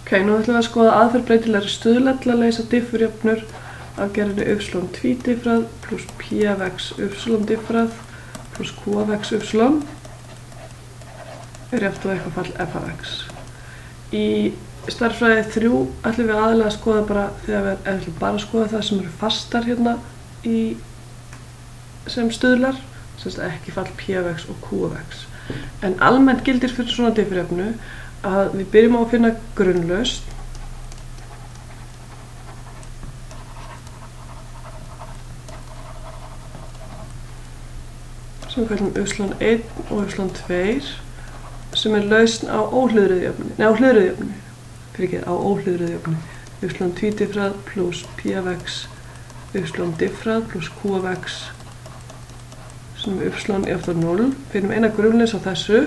Ok, nú ætlum við að skoða aðferð breytilegri stuðla til að leysa diffurjöfnur af gerðinni y tvídiffrað pluss p(x) y diffrað pluss q(x) y er jafnt og eitthvað fall f(x). Í stærðfræði 3 ætlum við aðalega að skoða bara þegar við ætlum bara að skoða það sem eru fastar hérna sem stuðlar, sem sagt ekki fall p(x) og q(x). En almennt gildir fyrir svona diffurjöfnu að við byrjum á að finna grunnlausn sem við kallum y1 og y2 sem er lausn á óhljóðröðu jöfnu, á óhljóðröðu jöfnu, y tvídiffrað pluss p(x) y diffrað pluss q(x) sem y jafnt á 0. Finnum eina grunnlausn á þessu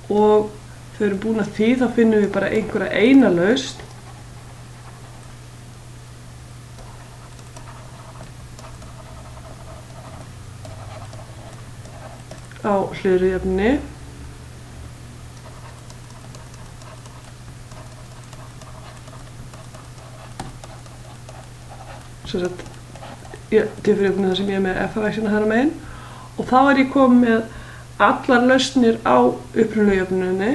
og þegar við erum búin að því þá finnum við bara einhverja eina lausn á hljóðröðujöfnunni sem sagt diffurjöfnuna sem ég er með f(x) hérna megin og þá er ég komið með allar lausnir á upprunalegu jöfnunni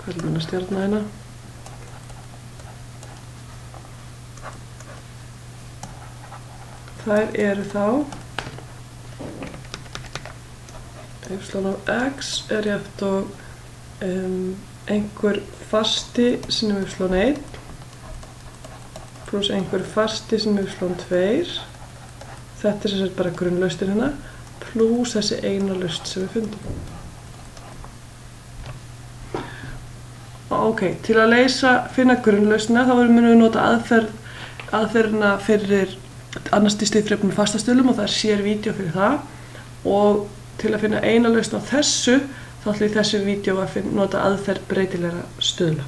hvað er að stjarna hérna þær eru þá y(x) er jafnt og einhver fasti sem er y1 pluss einhver fasti sem er y2. Þetta er sem sagt bara grunnlausnin hérna pluss þessi eina lausn sem við fundum. Ok, til að finna grunnlausnina þá munum við nota aðferðina fyrir annars stigs diffurjöfnur með fastastöðlum og það er sér vídeó fyrir það og til að finna eina lausn á þessu þá ætlum ég í þessu vídeó að nota aðferð breytilegra stuðla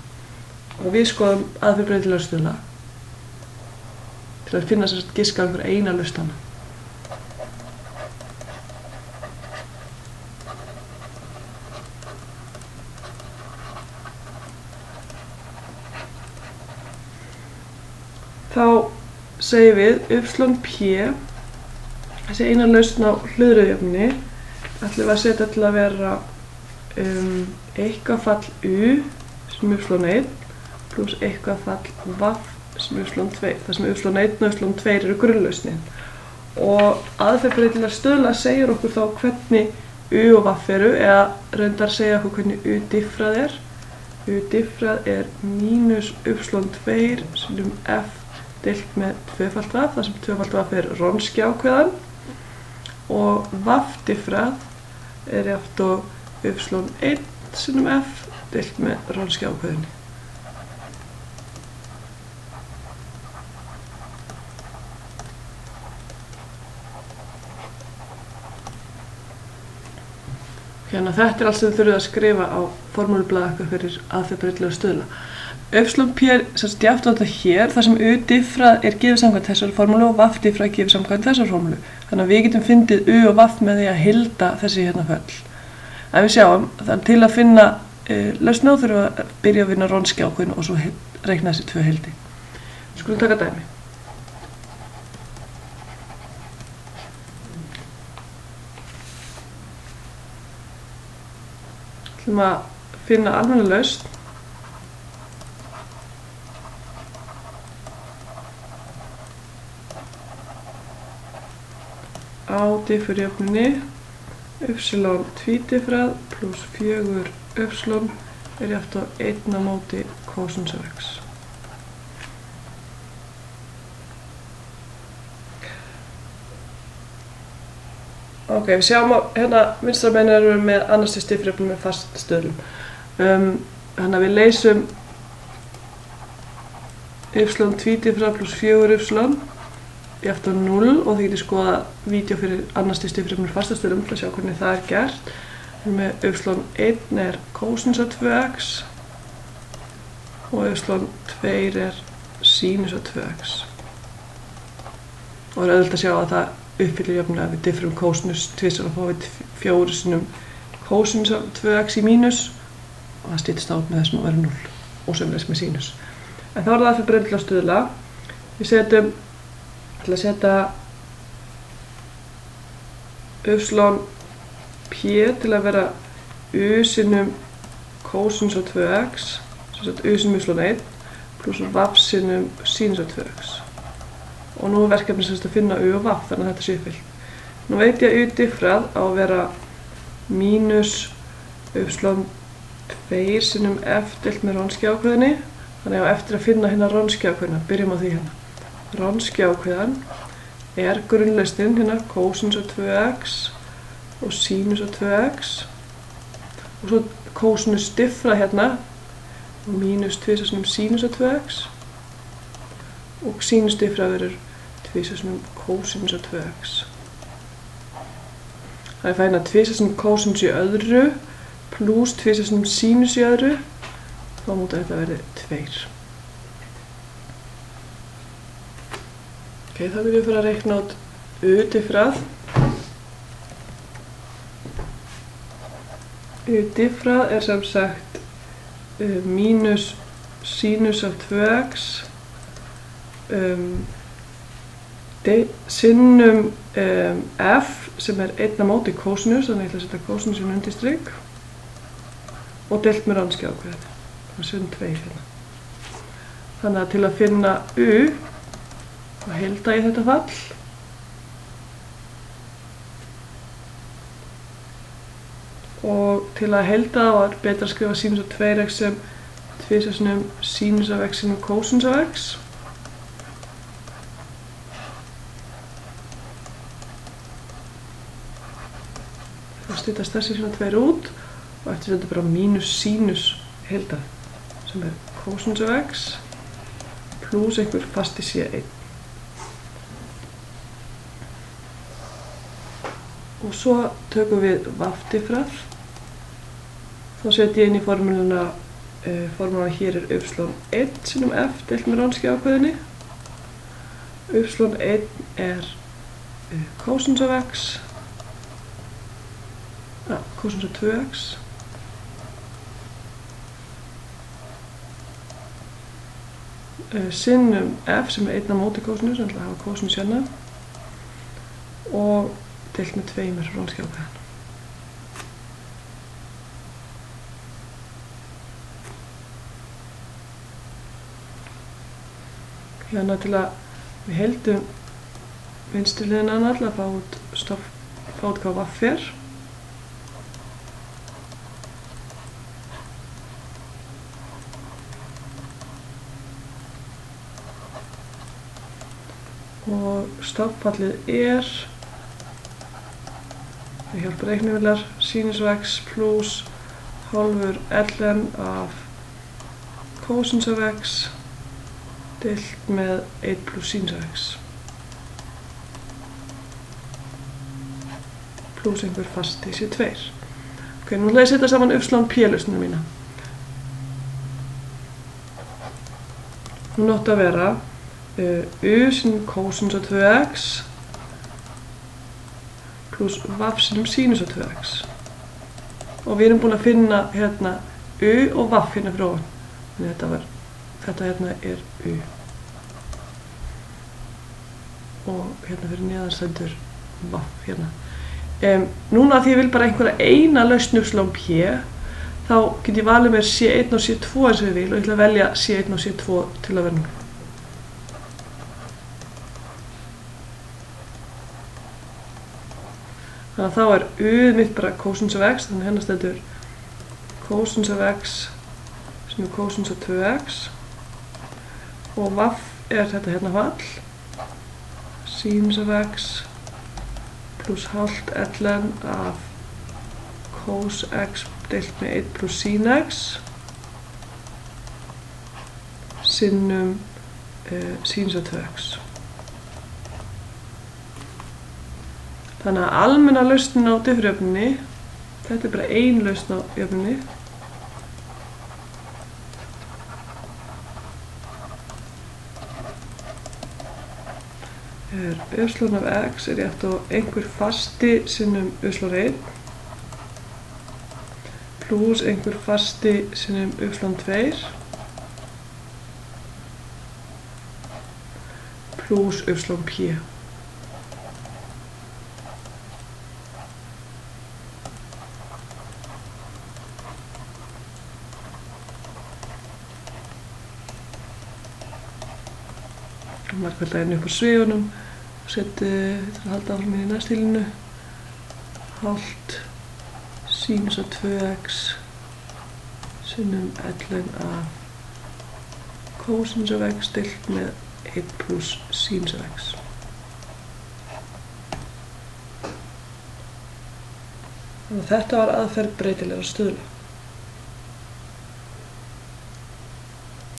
og við skoðum aðferð breytilegra stuðla til að finna sem sagt giska einhver eina lausn hana. Þá segjum við y(p), þessi eina lausn á hljóðröðujöfnunni ætlum við að setja til að vera eitthvað fall u sem y1 pluss eitthvað fall v sem y2, þar sem y1 og y2 eru grunnlausnin. Og aðferð breytilegra stuðla segir okkur þá hvernig u og v eru, eða reyndar segja okkur hvernig u diffrað er. U diffrað er mínus y2 sem f deilt með tvöfalt v, þar sem tvöfalt v er Wronski ákveðan og v diffrað er jafnt og y1 sinnum f deilt með Wronski ákveðinni. Hérna þetta er allt sem þið þurfið að skrifa á formúlublaði eitthvað fyrir aðferð breytilegra stuðla. P er jafnt á þetta hér, þar sem u diffrað er gefið samkvæmt þessari formúlu og v diffrað er gefið samkvæmt þessari formúlu. Þannig að við getum fundið u og v með því að hilda þessi hérna föll. En við sjáum, til að finna lausn á þurfum við að byrja að vinna Wronski ákveðin og svo reikna þessi tvö hildi. Við skulum taka dæmi. Við ætlum að finna almenna lausn á diffurjöfnunni y tvídiffrað pluss 4y er jafnt á 1 á móti kósinus af x. Ok, við sjáum að hérna vinstra megin erum við með annars stigs diffurjöfnu með faststöðlum. Þannig að við leysum y tvídiffrað pluss 4y jafnt á 0 og þið getið skoða vídeó fyrir annars stigs diffurjöfnur fastastöðlum til að sjá hvernig það er gert. Með y1 er kósinus af 2x og y2 er sínus af 2x. Og það er auðvitað að sjá að það uppfyllir jöfnuna við diffrum kósinus 2 þá fáum við 4 sinnum kósinus af 2x í mínus og það styttist át með þessum að vera 0 og sömuleiðis með sínus. En þá er það fyrir breytilega stuðla. Við setjum til að setja y p til að vera u sinnum kósinus af 2x, sem sagt u sinnum y1 pluss vaff sinnum sínus af 2x. Og nú er verkefni sem að finna u og vaff, þannig að þetta sé uppfyllt. Nú veit ég að u diffrað á að vera mínus y2 sinnum f deilt með Wronski ákveðinni, þannig að eftir að finna hérna Wronski ákveðina, byrjum á því hérna. Wronski ákveðan er grunnlausnin hérna kósinus af 2x og sínus af 2x og svo kósinus diffrað hérna mínus 2 sinnum sínus af 2x og sínus diffrað verður 2 sinnum kósinus af 2x. Það er fæna 2 sinnum kósinus í öðru pluss 2 sinnum sínus í öðru, þá múti þetta verði 2. Ok, þá viljum við fara að reikna át u diffrað. U diffrað er sem sagt mínus sínus af 2x sinnum f sem er 1 á móti kósinus, þannig að ég ætla að setja kósinusinn undir strik og deilt með Wronski ákveðinu. Það er sinn 2 hérna. Þannig að til að finna u þá heilda ég þetta fall og til að heilda þá er betra að skrifa sínus af 2x sem 2 sinnum sínus af x sinnum kósinus af x. Þá styttast þessi svona 2 út og eftir þetta bara mínus sínus heildað sem er kósinus af x pluss einhver fasti c1. Og svo tökum við vaff diffrað. Þá setjum ég inn í formúluna hér er y1 sinnum f deilt með Wronski ákveðinni. y1 er kósinus af x, kósinus af 2x sinnum f sem er 1 á móti kósinus, þannig að hafa kósinus hérna og deilt með 2 með Wronski ákveðin. Hérna til að við heldum vinstri hliðina að fá út hvað vaff er. Og stofnfallið er við hjálpa reiknivélar sínus af x pluss hálfur ln af kósinus af x deilt með 1 pluss sínus af x pluss einhver fasti c2. Ok, nú ætla ég að setja saman y-p-lausnina mína. Hún átti að vera u sinnum kósinus af 2x pluss vaff sinnum sínus af 2x. Og við erum búin að finna hérna u og vaff hérna fyrir ofan. Þannig þetta hérna er u. Og hérna fyrir neðan stendur vaff hérna. Núna að því ég vil bara einhverja eina lausn y-p, þá get ég valið mér c1 og c2 eins og ég vil og ég ætla að velja c1 og c2 til að vera 0. Þannig að þá er u mitt bara kósinus af x, þannig að hérna stendur kósinus af x sem er kósinus af 2x og vaff er þetta hérna fall sínus af x pluss hálft ln af cos x deilt með 1 pluss sin x sinnum sínus af 2x. Þannig að almenna lausnin á diffrjöfnunni, þetta er bara ein lausn á jöfnunni. y af x er rétt og einhver fasti sinnum y1 pluss einhver fasti sinnum y2 pluss yp. Markvelda henni upp á svigunum og seti, þetta er að halda áfram í næstílinu, hálft sínus af 2x sinnum ln af kósinus af x deilt með 1 pluss sínus af x. Þannig að þetta var aðferð breytilegra stuðla.